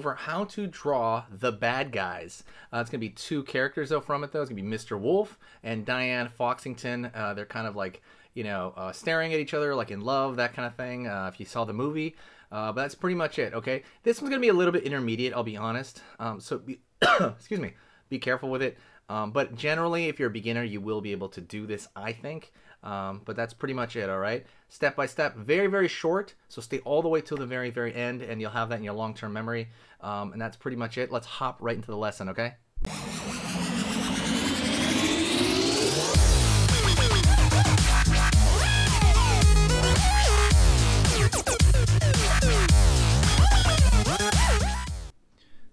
over how to draw the bad guys. It's going to be two characters though from it though. It's going to be Mr. Wolf and Diane Foxington. They're kind of like, you know, staring at each other like in love, that kind of thing, if you saw the movie. But that's pretty much it, okay? This one's going to be a little bit intermediate, I'll be honest. So, excuse me, be careful with it. But generally, if you're a beginner, you will be able to do this, I think. But that's pretty much it, all right? Step by step, very, very short. So stay all the way till the very, very end, and you'll have that in your long-term memory. And that's pretty much it. Let's hop right into the lesson, okay?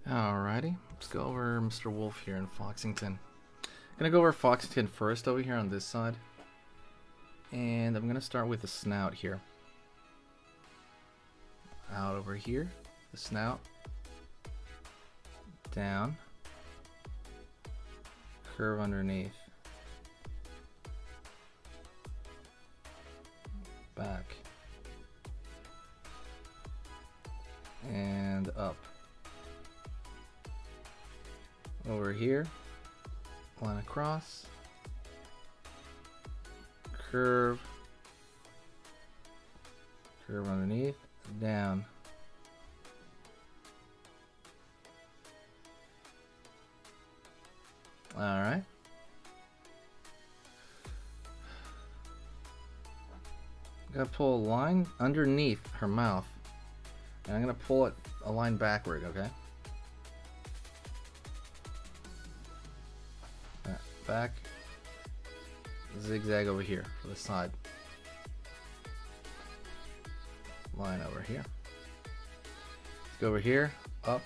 Alrighty, let's go over Mr. Wolf here in Foxington. I'm gonna go over Foxington first over here on this side. And I'm gonna start with the snout here. Out over here, the snout. Down. Curve underneath. Back. And up. Over here, line across, curve, curve underneath, down. All right. I'm gonna pull a line underneath her mouth, and I'm gonna pull it a line backward, okay? Back, zigzag over here for the side, line over here. Let's go over here, up,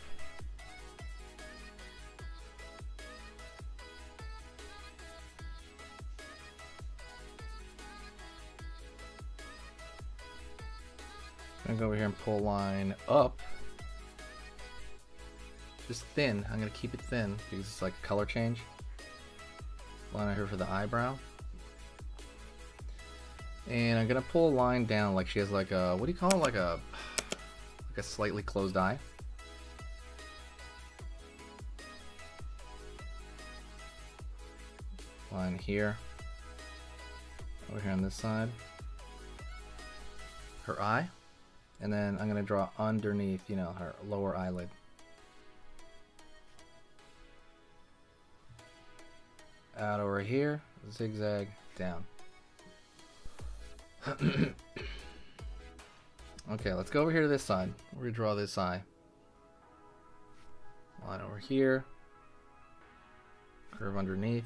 I'm gonna go over here and pull a line up, just thin. I'm gonna keep it thin because it's like a color change. Line over here for the eyebrow, and I'm gonna pull a line down like she has like a, what do you call it, like a slightly closed eye. Line here, over here on this side, her eye, and then I'm gonna draw underneath, you know, her lower eyelid. Out over here, zigzag down. Okay, let's go over here to this side. We're gonna draw this eye. Line over here, curve underneath,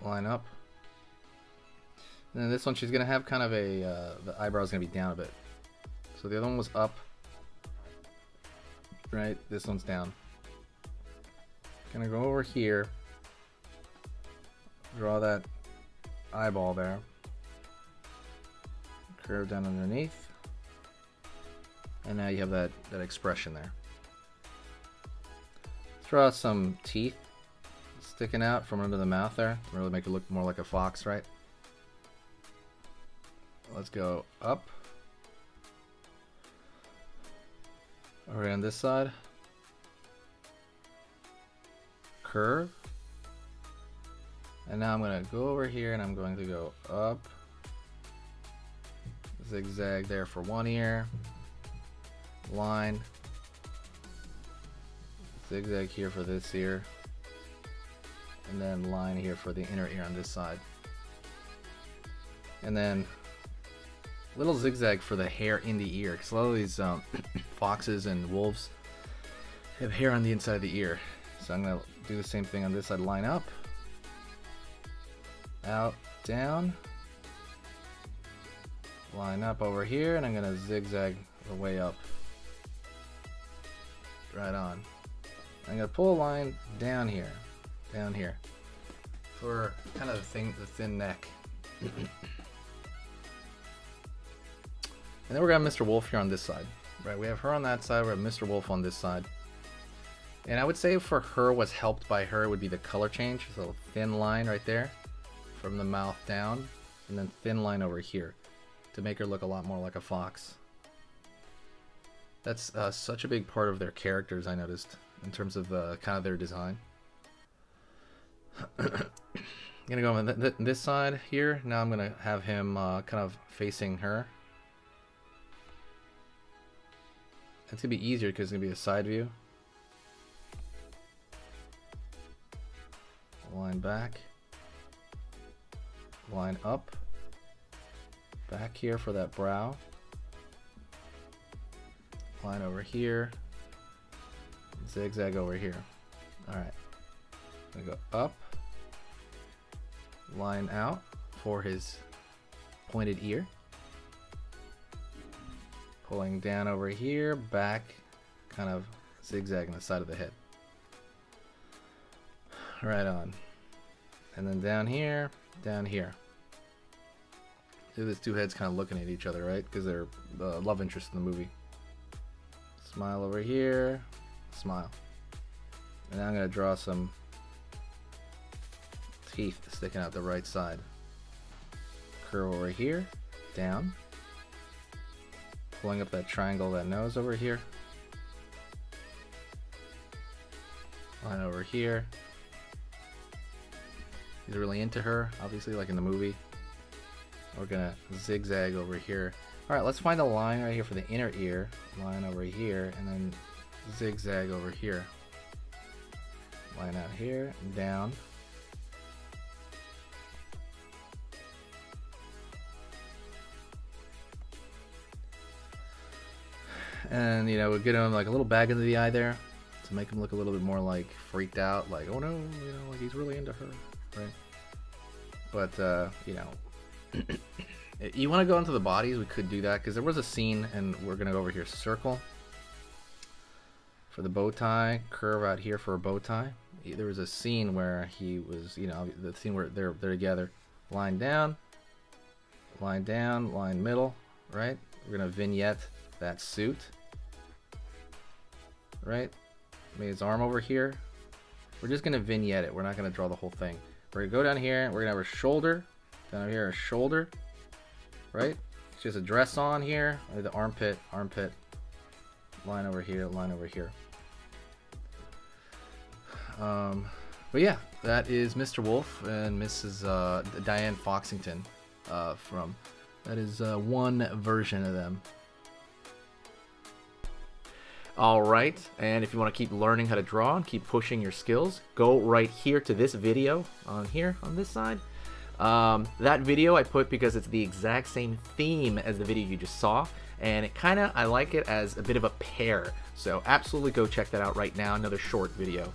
line up. And then this one, she's gonna have kind of a, the eyebrow's gonna be down a bit. So the other one was up, right? This one's down. Gonna go over here. Draw that eyeball there. Curve down underneath. And now you have that expression there. Draw some teeth sticking out from under the mouth there. Really make it look more like a fox, right? Let's go up. Over on this side. Curve. And now I'm going to go over here and I'm going to go up, zigzag there for one ear, line, zigzag here for this ear, and then line here for the inner ear on this side. And then little zigzag for the hair in the ear, because a lot of these foxes and wolves have hair on the inside of the ear. So I'm going to do the same thing on this side, line up. Out, down, line up over here, and I'm gonna zigzag the way up, right on. I'm gonna pull a line down here, for kind of the thin neck. And then we're gonna have Mr. Wolf here on this side, right? We have her on that side, we have Mr. Wolf on this side. And I would say for her, what's helped by her would be the color change, so a thin line right there. From the mouth down, and then thin line over here to make her look a lot more like a fox. That's such a big part of their characters, I noticed, in terms of kind of their design. I'm gonna go on this side here. Now I'm gonna have him kind of facing her. It's gonna be easier because it's gonna be a side view. Line back. Line up. Back here for that brow. Line over here. Zigzag over here. Alright. I'm gonna go up. Line out for his pointed ear. Pulling down over here, back, kind of zigzagging the side of the head. Right on. And then down here, down here. See these two heads kind of looking at each other, right? Because they're love interest in the movie. Smile over here, smile. And now I'm going to draw some teeth sticking out the right side. Curve over here, down. Pulling up that triangle, that nose over here. Line over here. He's really into her, obviously, like in the movie. We're gonna zigzag over here. Alright, let's find a line right here for the inner ear. Line over here, and then zigzag over here. Line out here, down. And, you know, we'll get him like a little bag under the eye there to make him look a little bit more like freaked out, like, oh no, you know, like he's really into her, right? But, you know, you want to go into the bodies, we could do that, because there was a scene, and we're going to go over here, circle for the bow tie, curve out here for a bow tie. There was a scene where he was, you know, the scene where they're together, line down, line middle, right? We're going to vignette that suit, right? Made his arm over here. We're just gonna vignette it. We're not gonna draw the whole thing. We're gonna go down here and we're gonna have a shoulder. Down here, a shoulder, right? It's just a dress on here. The armpit, armpit. Line over here, line over here. But yeah, that is Mr. Wolf and Mrs. Diane Foxington that is one version of them. Alright, and if you want to keep learning how to draw and keep pushing your skills, go right here to this video on here, on this side. That video I put because it's the exact same theme as the video you just saw, and it I like it as a bit of a pair. So absolutely go check that out right now, another short video.